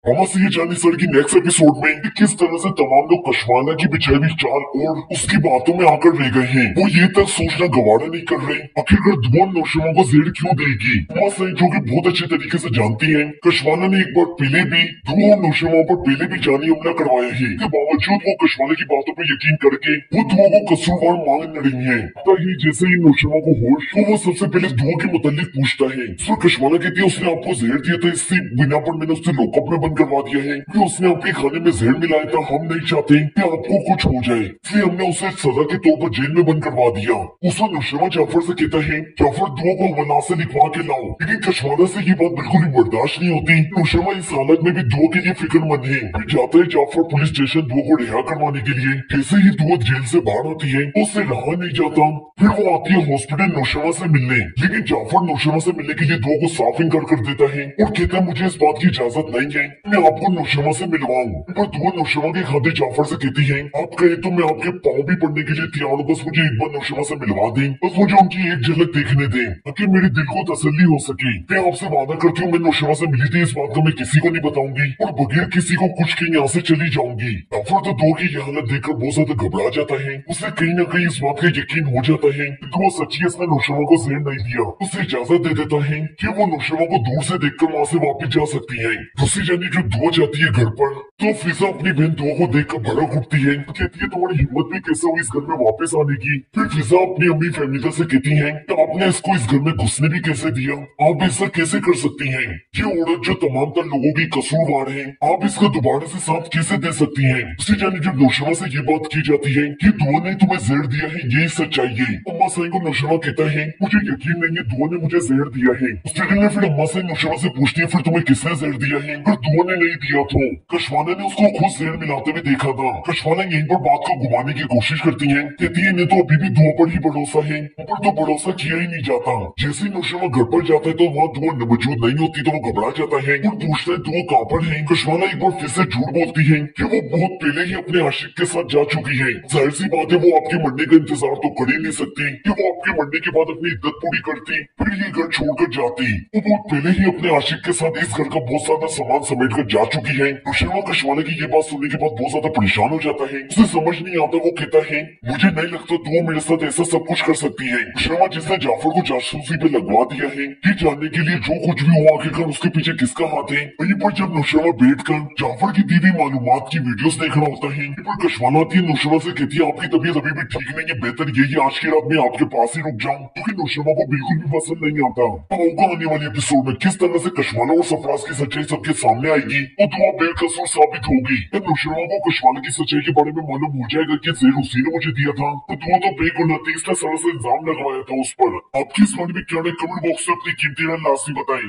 हम से ये जाने सर की नेक्स्ट एपिसोड में कि किस तरह से तमाम लोग कशवाना की बिछाई हुई चाल और उसकी बातों में आकर रह गए हैं। वो ये तक सोचना गवारा नहीं कर रहे आखिरकार धुआं नौशमा को जेर क्यों देगी। उमा सही जो कि बहुत अच्छे तरीके से जानती है कशवाना ने एक बार पहले भी धुआं और नौशमा पर पहले भी जानी हमला करवाया है। के बावजूद वो कशवाना की बातों पर यकीन करके वो धुआं को कसूरवार मान न रही है। तभी जैसे ही नौशमा को होश तो वो सबसे पहले धुआं के मुतालिक पूछता है। फिर कशवाना कहती है उसने आपको जहर दिया था, इससे बिना पर मैंने उससे लॉकअप में बंद करवा दिया है कि उसने आपके खाने में जहर मिलाया था। हम नहीं चाहते कि आपको कुछ हो जाए, इसलिए हमने उसे सजा के तौर पर जेल में बंद करवा दिया। उस वक्त नौशमा जाफर से कहता है जाफर धुआं को हवाला से लिखवा के लाओ, लेकिन कशवाना से ये बात बिल्कुल भी बर्दाश्त नहीं होती। नौशमा इस हालत में भी धुआं के लिए फिक्रमंद है। फिर जाता है जाफर पुलिस स्टेशन धुआं को रिहा करवाने के लिए। जैसे ही धुआं जेल से बाहर आती है उससे रहा नहीं जाता। फिर वो आती है हॉस्पिटल नौशमा से मिलने, लेकिन जाफर नौशमा से मिलने के लिए धुआं को साफ इनकार कर देता है और कहता है मुझे इस बात की इजाजत नहीं है मैं आपको नौशमा से मिलवाऊं। पर धुआं नौशमा के खाते जाफर से कहती है आप कहे तो मैं आपके पाँव भी पड़ने के लिए तैयार हूँ, बस मुझे एक बार नौशमा से मिलवा दें, बस मुझे उनकी एक झलक देखने दें ताकि मेरे दिल को तसल्ली हो सके। मैं आपसे वादा करती हूँ मैं नौशमा से मिली थी, इस बात का मैं किसी को नहीं बताऊंगी और बगैर किसी को कुछ के यहाँ से चली जाऊंगी। जाफर तो धुआं की यह हालत देखकर बहुत ज्यादा घबरा जाता है। उसे कहीं न कहीं इस बात का यकीन हो जाता है कि धुआं सच्ची इसने नौशमा को जहर नहीं दिया। उसे इजाजत दे देता है कि वो नौशमा को दूर से देखकर वहाँ से वापस जा सकती है। दूसरी जानी जब धुआं जाती है घर पर तो फिजा अपनी बहन धुआं को देखकर भड़क उठती है, कहती है तुम्हारी हिम्मत भी कैसे हुई इस घर में वापस आने की। फिर फिजा अपनी अम्मी फहमीदा से कहती है कि आपने इसको इस घर में घुसने भी कैसे दिया, आप ऐसा कैसे कर सकती हैं, ये औरत जो तमाम तर लोगों की कसूरवार है, आप इसका दोबारा से साथ कैसे दे सकती हैं। दूसरी जानी जब नौशमा से ये बात की जाती है कि धुआं ने तुम्हें जहर दिया है, यही सच्चाई है। अम्मा साई को नौशमा कहता है मुझे यकीन नहीं है धुआं ने मुझे जहर दिया है। उसके दिन फिर अम्मा साई नौशमा से पूछती है फिर तुम्हें किसने जहर दिया है। फिर धुआं ने नहीं दिया तो कशवाना ने उसको खुद जहर मिलाते हुए देखा था। कशवाना यहीं पर बात को घुमाने की कोशिश करती है, कहती है इन्हें तो अभी भी धुआं पर ही भरोसा है, ऊपर तो भरोसा किया ही नहीं जाता। जैसे ही नौशमा घर पर जाता है तो वहाँ धुआं मौजूद नहीं होती तो वो घबरा जाता है और पूछता है धुआं कहाँ पर है। कशवाना एक बार फिर से झूठ बोलती है कि वो बहुत पहले ही अपने आशिक के साथ जा चुकी है। जाहिर सी बात है वो आपके मरने का इंतजार तो कर ही नहीं सकती कि वो आपके मरने के बाद अपनी इद्दत पूरी करती फिर ये घर छोड़कर जाती। वो बहुत पहले ही अपने आशिक के साथ इस घर का बहुत ज्यादा सामान समेट कर जा चुकी है। नौशमा कशवाना की ये बात सुनने के बाद बहुत ज्यादा परेशान हो जाता है। उसे समझ नहीं आता, वो कहता है मुझे नहीं लगता तो मेरे साथ ऐसा सब कुछ कर सकती है। नौशमा जिसने जाफर को जासूसी पे लगवा दिया है ये जानने के लिए जो कुछ भी हुआ आखिरकार उसके पीछे किसका हाथ है। वहीं पर जब नौशमा बैठकर जाफर की दी हुई मालूमात की वीडियोस देख रहा होता है पर कशवाना आती है नौशमा से कहती है आपकी तबीयत अभी भी ठीक नहीं है, बेहतर यही आज की रात में आपके पास ही रुक जाऊं, क्योंकि नौशमा को बिल्कुल भी पसंद नहीं आता। तो होगा आने वाले एपिसोड में किस तरह से कशवाना और सरफराज की सच्चाई सबके सामने आएगी और धुआं बेकसूर साबित होगी। जब नौशमा को कशवाना की सच्चाई के बारे में मालूम हो जाएगा कि जहर उसी ने मुझे दिया था तो धुआं तो बेगुनाह थी, इसने सरल से इल्जाम लगवाया था उस पर। आपकी इस बारे में क्या कमेंट बॉक्स में अपनी कीमती राय लाजमी बताएं।